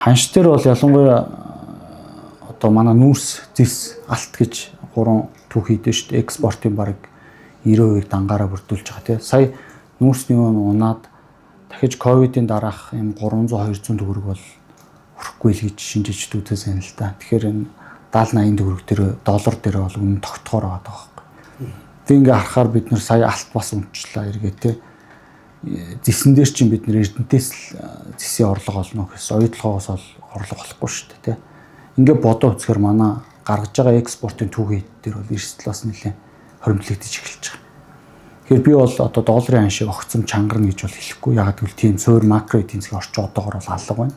Ханш дээр бол ялангуяа одоо манай нүүрс зис алт гэж 3 түүх хийдэж шүү дээ. Экспортын бараг 90%-ийг дангаараа бүрдүүлж байгаа тийм. Сая нүүрсний унаад дахиж ковидын дараах юм 300-200 төгрөг бол хүрэхгүй л гэж шинжиж үзсэн л да. Тэгэхээр энэ 70-80 төгрөг дээр доллар дээр бол үнэ тогтохоор байгаа байхгүй. Тэг ингээ харахаар бид нэр сая алт бас унчлаа эргээ тийм. Зисэн дээр чинь бид нэр Эрдэнтээс л зисийн орлого олно гэхээс оюутлогоос бол орлого болохгүй шүү дээ тийм. Ингээ бодоо үзэхээр манай гаргаж байгаа экспортын түүхий дээр бол эрсдэл бас нэлээд хоримтлагдаж эхэлж байгаа. Тэгэхээр би бол одоо долларын ханшийг огцом чангарна гэж бол хэлэхгүй. Яг гэвэл тийм цөөр макро эдийн засгийн орчин одоогоор бол алга байна.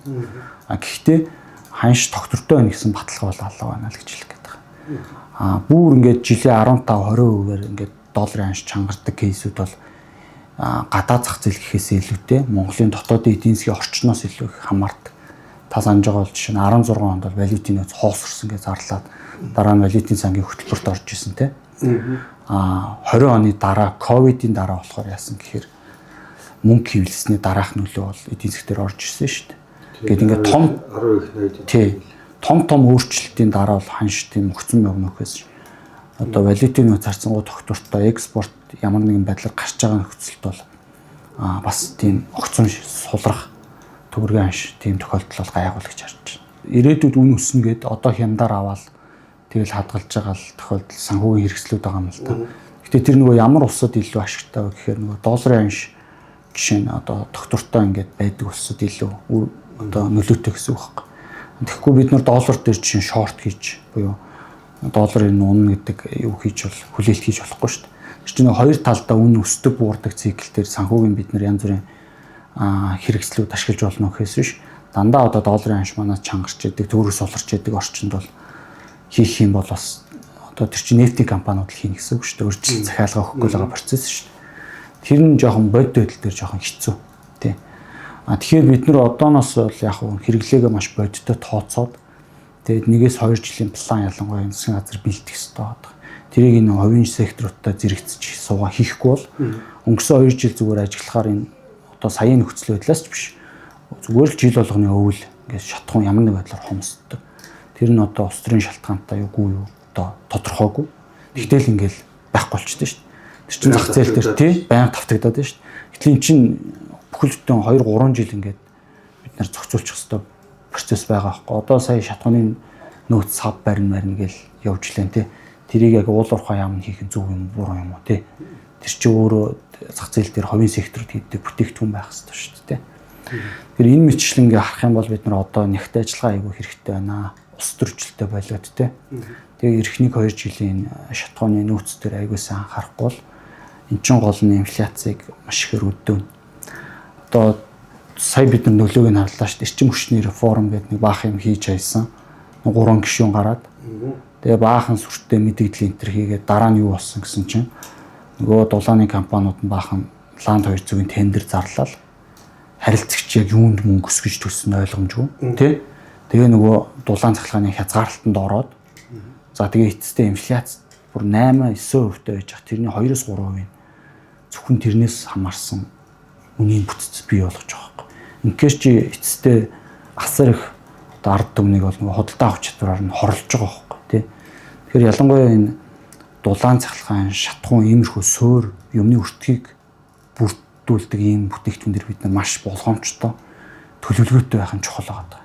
Гэхдээ ханш тогтвортой байна гэсэн баталгаа бол алга байна л гэж хэлэх гээд байгаа. Бүр ингээд жилийн 15-20%-аар ингээд долларын ханш чангардаг кейсүүд бол гадаад зах зээл гэхээс илүүтэй Монголын дотоодын эдийн засгийн орчноос илүү их хамаардаг. Та санаж байгаа бол жишээ нь 16 онд бол валютын нөөц хоосорсон гэж зарлаад дараа нь валютын сангийн хөтөлбөрт орж исэн тийм. 20 оны дараа ковидын дараа болохоор яасан гэхээр мөнгө хэвлэсний дараах нөлөө бол эдийн засгийн дээр орж ирсэн шүү дээ. Ингээд ингээд том өөрчлөлтийн дараа бол ханш тийм өгцөн явна гэхээс одоо валютын нөөц харьцангуй тогтвортой экспорт ямар нэгэн байдлаар гарч байгаа нөхцөлд бол бас тийм огцон сулрах төгрөгийн ханш тийм тохиолдол бол гайхуулагч харж байна. Ирээдүйд үн өснө гэд одоо хямдаар аваад тэгэл хадгалж байгаа л тохиолдол санхүүгийн хэрэгслүүд байгаа юм л да. Гэтэ тэр нөгөө ямар улсад илүү ашигтай вэ гэхээр нөгөө долларын ханш жишээ нь одоо тогтвортой ингээд байдаг улсад илүү одоо нөлөөтэй гэсэн үг байхгүй. Тэгэхгүй бид нар доллар дээр жишээ нь шорт хийж буюу долларын унна гэдэг юу хийж бол хүлээлт хийж болохгүй шүү дээ. Тэр чинь хоёр талдаа үн өсдөг буурдаг цикл дээр санхүүгийн бид нар янз бүрийн хэрэгслүүд ашиглаж болно гэхээс биш дандаа одоо долларын ханш манаас чангарч идэг төгрөг суларч идэг орчинд бол хийх юм бол бас одоо тэр чинь нефтийн компаниуд л хийнэ гэсэн үг шүү дээ. Өөрчлөлт захиалга өгөхгүй л байгаа процесс шүү дээ. Тэр нь жоохон бодит байдал дээр жоохон хэцүү тий. Тэгэхээр бид нар одооноос бол яг хэрэглээгээ маш бодиттой тооцоод тэгээд 1-2 жилийн план ялангуяа энэ засгийн газар бэлтгэх хэрэгтэй байна. Тэрийг энэ хувийн секторуудтай зэрэгцэж суугаа хийхгүй бол өнгөрсөн 2 жил зүгээр ажиллахаар энэ одоо саяын нөхцөл байдлаас ч биш зүгээр л жил болгоны өвөл ингээд шатхуун ямар нэг байдлаар хомсддог. Тэр нь одоо улс төрийн шалтгаантай юугүй юу одоо тодорхойгүй. Тэгтэл ингээл байхгүй болчихдээ шүү дээ. Тэр чинь зах зээл дээр тий байнга тавтагдаад байна шүү дээ. Гэтэл эн чинь бүхэл бүтэн 2-3 жил ингээд бид нар зохицуулчих хэвээр процесс байгаа байхгүй. Одоо сая шатхууны нөөц сав барин гээл явж лэн тий. Тэрийг яг уул уурхай яам хийх нь зөв юм буруу юм уу тий. Тэр чинь өөрөө зах зээл дээр хувийн секторт хийдэг бүтээгдэхүүн байх хэрэгтэй шүү дээ тий. Тэгэхээр энэ мэтчлэнгээ харах юм бол бид нар одоо нягт ажиллагаа айгүй хэрэгтэй байна. Ус төрчлөлтөй болоод тий. Тэгээ эх 1-2 жилийн шатхууны нөөц дээр айгүй сайн анхаарахгүй бол эн чинь гол нь инфляцийг маш ихээр өдөө. Одоо сая бид нар нөлөөг нь харлаа шүү дээ. Эрчим хүчний реформ гэдэг нэг баах юм хийж хайсан. 3 гишүүн гараад тэгээ баахан сүртэй мэдээлэл энтер хийгээд дараа нь юу болсон гэсэн чинь нөгөө дулааны компаниуд нь баахан ланд 200-ийн тендер зарлал харилцагч яг юунд мөнгө өсгөж төссөн ойлгомжгүй тий. Тэгээ нөгөө дулаан цахилгааны хязгаарлалтанд ороод за тэгээ эцэстээ инфляц бүр 8-9% байж байгаа. Тэрний 2-3% зөвхөн тэрнээс хамаарсан үнийн бүтц бий болгож байгаа юм. Инхээр чи эцэстээ асар их ард түмнийг бол нөгөө худалдаа авах чадвараар нь хорлож байгаа байхгүй тий. Тэгэхээр ялангуяа энэ дулаан цахилгаан шатхуун иймэрхүү суур юмны өртгийг бүрдүүлдэг ийм бүтээгдэхүүн дэр бид нар маш болгоомжтой төлөвлөгөөтэй байх нь чухал байгаа.